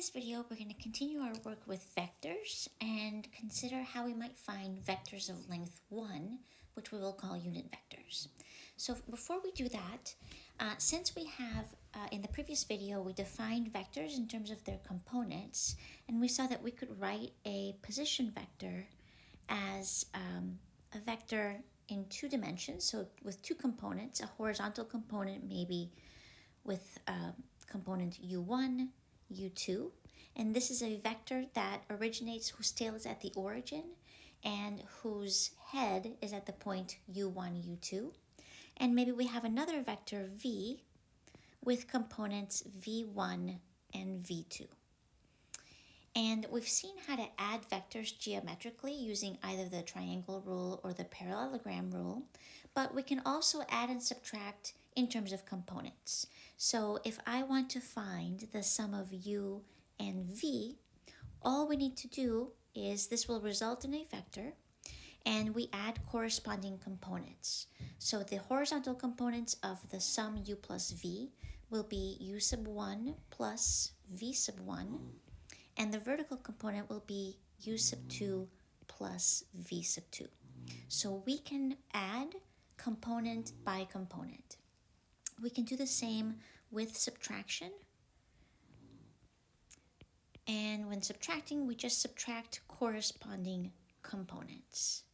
this video, we're going to continue our work with vectors and consider how we might find vectors of length 1, which we will call unit vectors. So before we do that, since we have, in the previous video, we defined vectors in terms of their components, and we saw that we could write a position vector as a vector in 2 dimensions, so with 2 components, a horizontal component maybe with component u1, u2, and this is a vector that originates, whose tail is at the origin and whose head is at the point u1, u2. And maybe we have another vector v with components v1 and v2. And we've seen how to add vectors geometrically using either the triangle rule or the parallelogram rule, but we can also add and subtract in terms of components. So if I want to find the sum of u and v, all we need to do is, this will result in a vector, and we add corresponding components. So the horizontal components of the sum u plus v will be u sub 1 plus v sub 1, and the vertical component will be u sub 2 plus v sub 2. So we can add component by component. We can do the same with subtraction. And when subtracting, we just subtract corresponding components.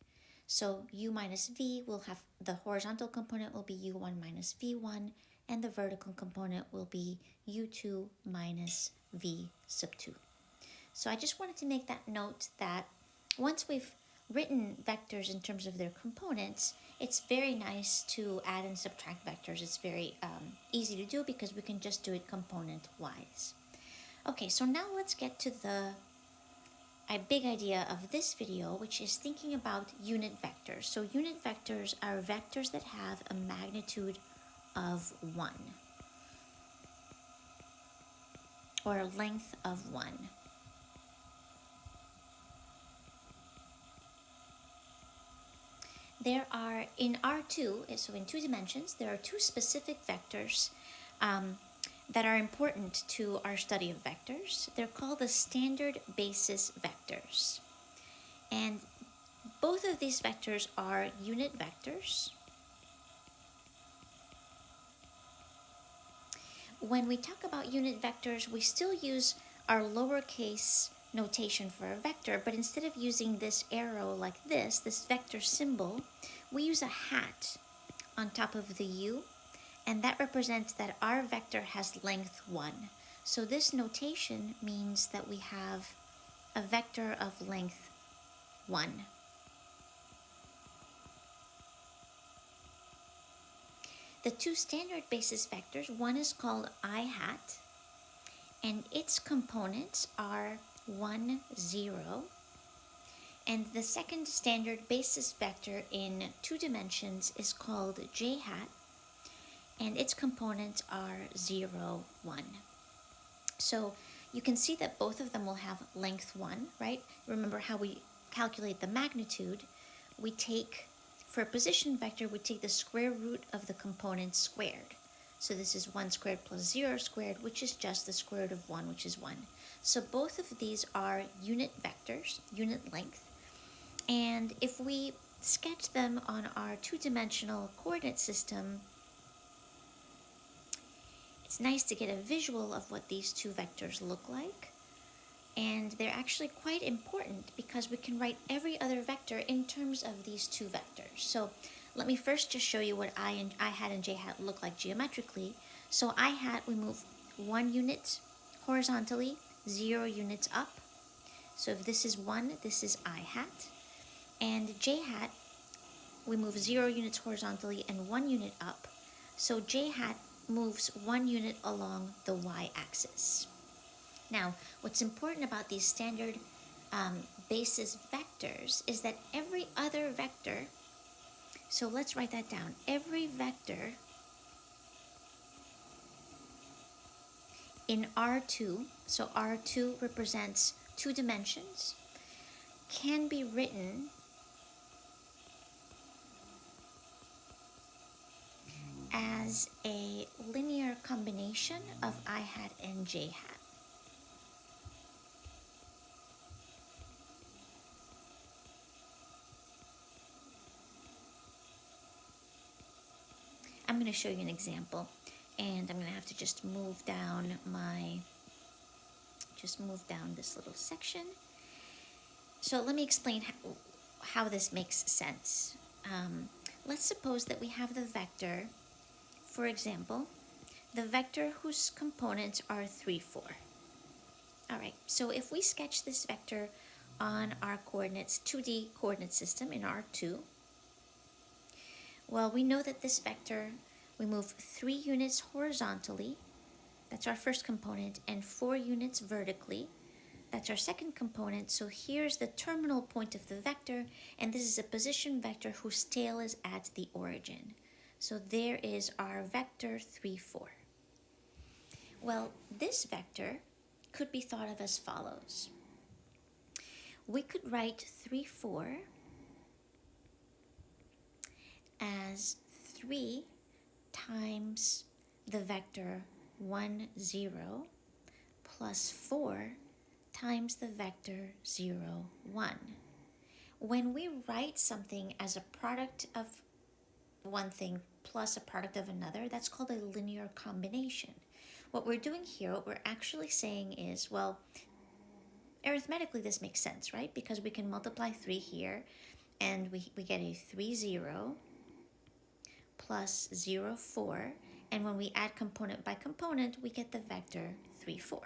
So u minus v will have, the horizontal component will be u1 minus v1, and the vertical component will be u2 minus v sub 2. So I just wanted to make that note that once we've written vectors in terms of their components, it's very nice to add and subtract vectors. It's very easy to do because we can just do it component-wise. Okay, so now let's get to the big idea of this video, which is thinking about unit vectors. So unit vectors are vectors that have a magnitude of 1, or a length of 1. There are, in R2, so in 2 dimensions, there are 2 specific vectors that are important to our study of vectors. They're called the standard basis vectors. And both of these vectors are unit vectors. When we talk about unit vectors, we still use our lowercase notation for a vector, but instead of using this arrow like this vector symbol, we use a hat on top of the u, and that represents that our vector has length 1. So this notation means that we have a vector of length 1. The 2 standard basis vectors, one is called I hat, and its components are 1, 0, and the second standard basis vector in 2 dimensions is called j hat, and its components are 0, 1. So you can see that both of them will have length 1, right? Remember how we calculate the magnitude. We take, for a position vector, we take the square root of the component squared. So this is 1 squared plus 0 squared, which is just the square root of 1, which is 1. So both of these are unit vectors, unit length. And if we sketch them on our 2-dimensional coordinate system, it's nice to get a visual of what these 2 vectors look like. And they're actually quite important because we can write every other vector in terms of these 2 vectors. So let me first just show you what I hat and j hat look like geometrically. So I hat, we move 1 unit horizontally, 0 units up. So if this is 1, this is I hat. And j hat, we move 0 units horizontally and 1 unit up. So j hat moves 1 unit along the y-axis. Now, what's important about these standard basis vectors is that every other vector, so let's write that down, every vector in R2, so R2 represents 2 dimensions, can be written as a linear combination of I hat and j hat. I'm going to show you an example, and I'm going to have to just move down this little section. So let me explain how this makes sense. Let's suppose that we have the vector, for example, the vector whose components are 3, 4. All right, so if we sketch this vector on our coordinates, 2D coordinate system in R2, well, we know that this vector, we move 3 units horizontally, that's our first component, and 4 units vertically, that's our second component. So here's the terminal point of the vector, and this is a position vector whose tail is at the origin. So there is our vector 3, 4. Well, this vector could be thought of as follows. We could write 3, 4 as 3 times the vector 1, 0 plus 4 times the vector 0, 1. When we write something as a product of one thing plus a product of another, that's called a linear combination. What we're doing here, what we're actually saying is, well, arithmetically this makes sense, right? Because we can multiply 3 here, and we get a 3, 0 plus 0, 4, and when we add component by component, we get the vector 3, 4.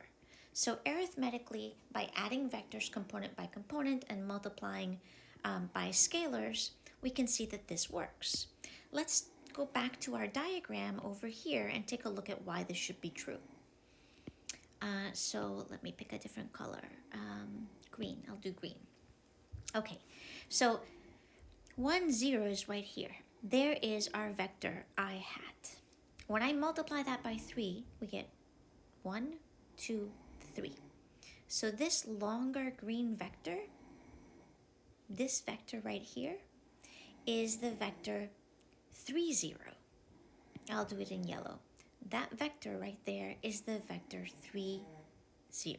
So arithmetically, by adding vectors component by component and multiplying by scalars, we can see that this works. Let's go back to our diagram over here and take a look at why this should be true. So let me pick a different color. Green, I'll do green. Okay, so 1, 0 is right here. There is our vector I hat. When I multiply that by 3, we get 1, 2, 3. So this longer green vector, this vector right here, is the vector 3, 0. I'll do it in yellow. That vector right there is the vector 3, 0.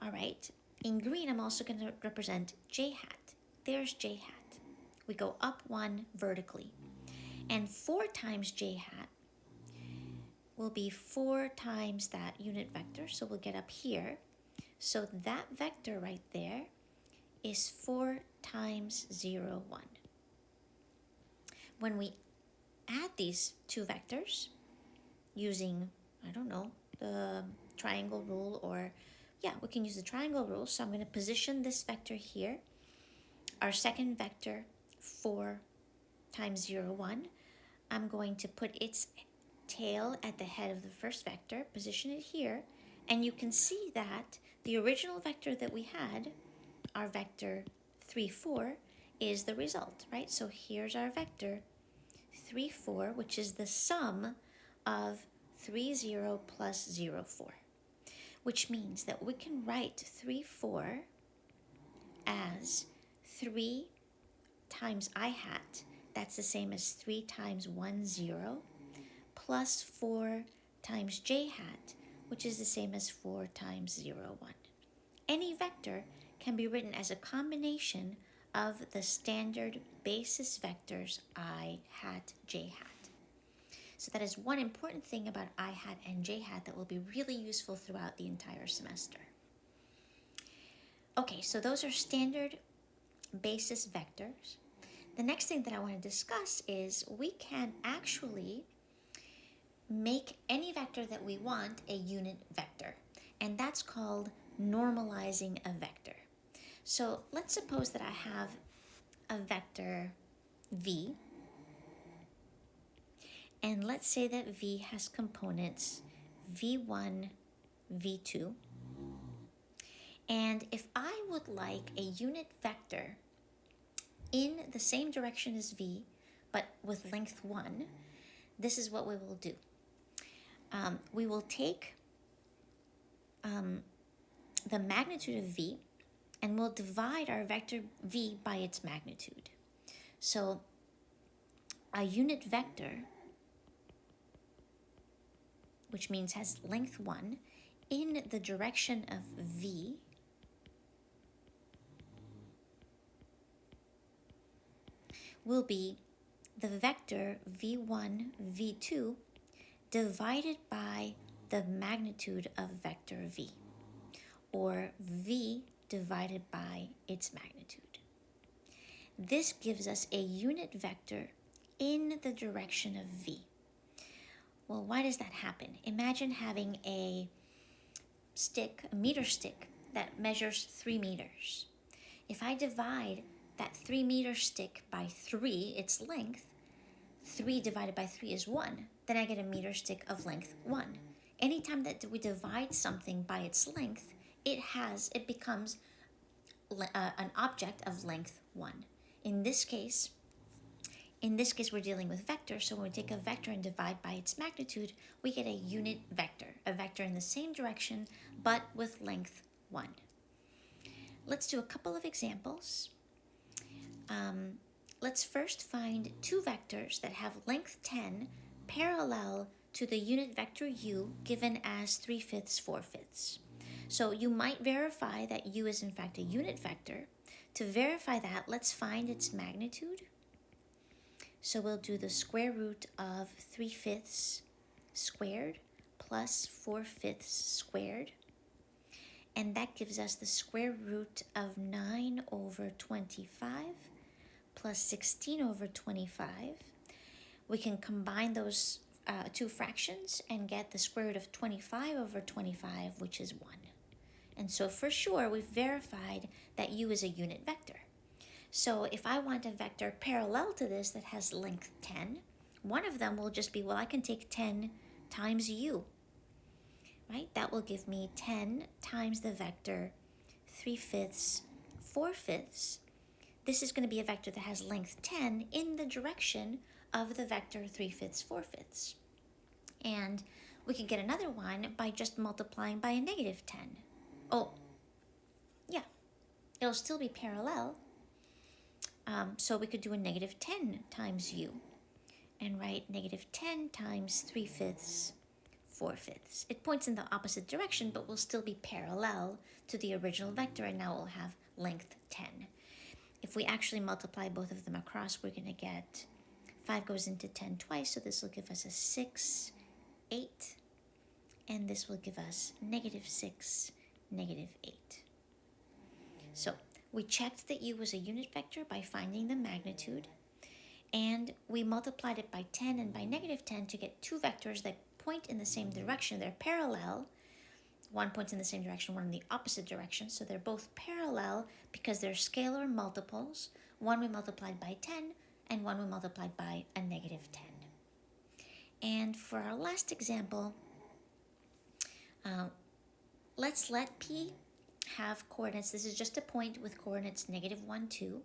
All right, in green, I'm also going to represent j hat. There's j hat. We go up 1 vertically. And 4 times j hat will be 4 times that unit vector, so we'll get up here. So that vector right there is 4 times 0, 1. When we add these two vectors using, I don't know, the triangle rule, or yeah, we can use the triangle rule. So I'm going to position this vector here. Our second vector, 4 times 0, 1. I'm going to put its tail at the head of the first vector, position it here, and you can see that the original vector that we had, our vector 3, 4, is the result, right? So here's our vector 3, 4, which is the sum of 3, 0 plus 0, 4, which means that we can write 3, 4 as 3 times I hat, that's the same as 3 times 1, 0, plus 4 times j hat, which is the same as 4 times 0, 1. Any vector can be written as a combination of the standard basis vectors I hat, j hat. So that is one important thing about I hat and j hat that will be really useful throughout the entire semester. Okay, so those are standard basis vectors. The next thing that I want to discuss is we can actually make any vector that we want a unit vector, and that's called normalizing a vector. So let's suppose that I have a vector v, and let's say that v has components v1, v2, and if I would like a unit vector in the same direction as v, but with length 1, this is what we will do. We will take the magnitude of v, and we'll divide our vector v by its magnitude. So a unit vector, which means has length 1, in the direction of v will be the vector v1, v2 divided by the magnitude of vector v, or v divided by its magnitude. This gives us a unit vector in the direction of v. Well, why does that happen? Imagine having a meter stick that measures 3 meters. If I divide that 3 meter stick by 3, its length, 3 divided by 3 is 1, then I get a meter stick of length 1. Anytime that we divide something by its length, it becomes an object of length 1. In this case, we're dealing with vectors, so when we take a vector and divide by its magnitude, we get a unit vector, a vector in the same direction, but with length 1. Let's do a couple of examples. Let's first find two vectors that have length 10 parallel to the unit vector u given as 3/5, 4/5. So you might verify that u is in fact a unit vector. To verify that, let's find its magnitude. So we'll do the square root of 3/5 squared plus 4/5 squared. And that gives us the square root of 9 over 25 plus 16 over 25. We can combine those two fractions and get the square root of 25 over 25, which is 1. And so for sure, we've verified that u is a unit vector. So if I want a vector parallel to this that has length 10, one of them will just be, well, I can take 10 times u, right? That will give me 10 times the vector 3/5, 4/5. This is going to be a vector that has length 10 in the direction of the vector 3/5, 4/5. And we can get another one by just multiplying by a negative 10. Oh, yeah, it'll still be parallel. So we could do a negative 10 times u and write negative 10 times 3/5, 4/5. It points in the opposite direction, but will still be parallel to the original vector, and now we'll have length 10. If we actually multiply both of them across, we're going to get 5 goes into 10 twice, so this will give us a 6, 8, and this will give us negative 6, negative 8. So we checked that u was a unit vector by finding the magnitude, and we multiplied it by 10 and by negative 10 to get two vectors that point in the same direction. They're parallel. One points in the same direction, one in the opposite direction. So they're both parallel because they're scalar multiples. One we multiplied by 10 and one we multiplied by a negative 10. And for our last example, let's let P have coordinates. This is just a point with coordinates negative 1, 2.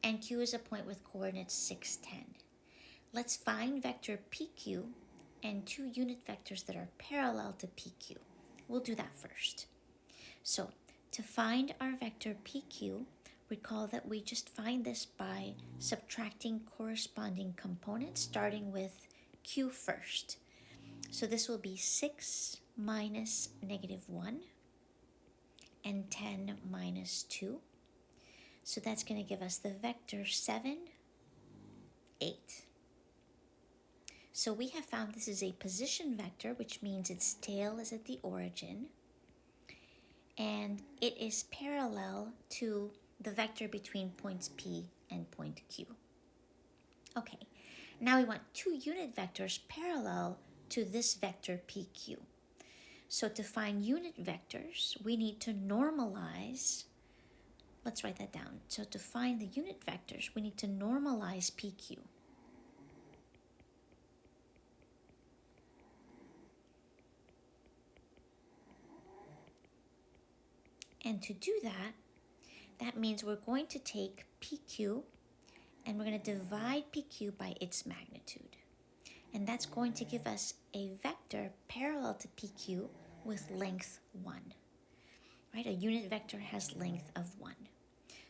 And Q is a point with coordinates 6, 10. Let's find vector PQ and two unit vectors that are parallel to PQ. We'll do that first. So to find our vector PQ, recall that we just find this by subtracting corresponding components, starting with Q first. So this will be 6 minus negative 1 and 10 minus 2. So that's going to give us the vector 7, 8. So we have found this is a position vector, which means its tail is at the origin, and it is parallel to the vector between points P and point Q. Okay, now we want two unit vectors parallel to this vector PQ. So to find unit vectors, we need to normalize. Let's write that down. So to find the unit vectors, we need to normalize PQ. And to do that, that means we're going to take PQ and we're going to divide PQ by its magnitude. And that's going to give us a vector parallel to PQ with length 1. Right? A unit vector has length of 1.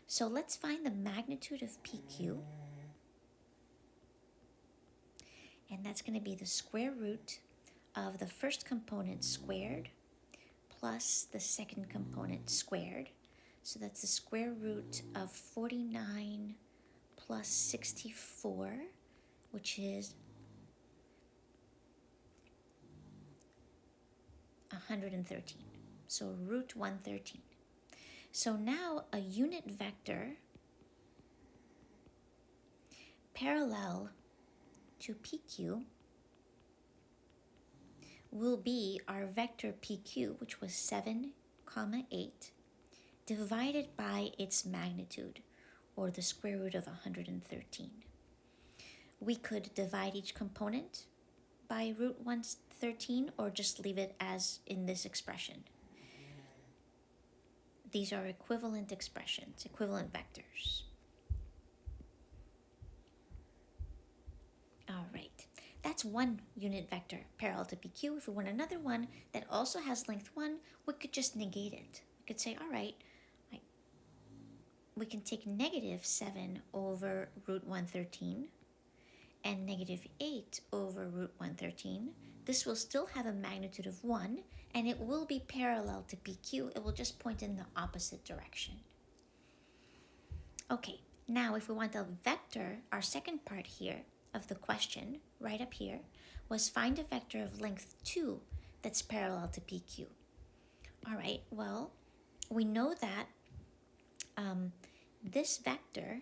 So let's find the magnitude of PQ. And that's going to be the square root of the first component squared plus the second component squared. So that's the square root of 49 plus 64 which is 113. So root 113. So now a unit vector parallel to PQ will be our vector PQ, which was 7, 8, divided by its magnitude, or the square root of 113. We could divide each component by root 113 or just leave it as in this expression. These are equivalent expressions, equivalent vectors. All right, that's one unit vector parallel to PQ. If we want another one that also has length 1, we could just negate it. We could say, all right, we can take negative 7 over root 113 and negative 8 over root 113. This will still have a magnitude of 1, and it will be parallel to PQ. It will just point in the opposite direction. Okay, now if we want a vector, our second part here of the question, right up here, was find a vector of length 2 that's parallel to PQ. All right, well, we know that this vector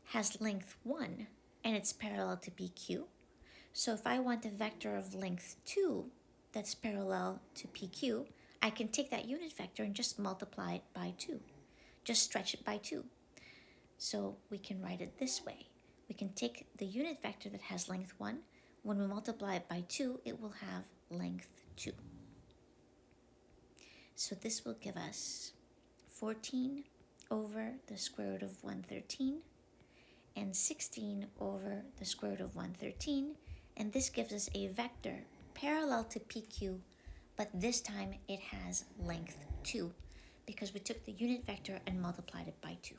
has length 1 and it's parallel to PQ. So if I want a vector of length 2 that's parallel to PQ, I can take that unit vector and just multiply it by 2. Just stretch it by 2. So we can write it this way. We can take the unit vector that has length 1. When we multiply it by 2, it will have length 2. So this will give us 14 over the square root of 113 and 16 over the square root of 113. And this gives us a vector parallel to PQ, but this time it has length 2 because we took the unit vector and multiplied it by 2.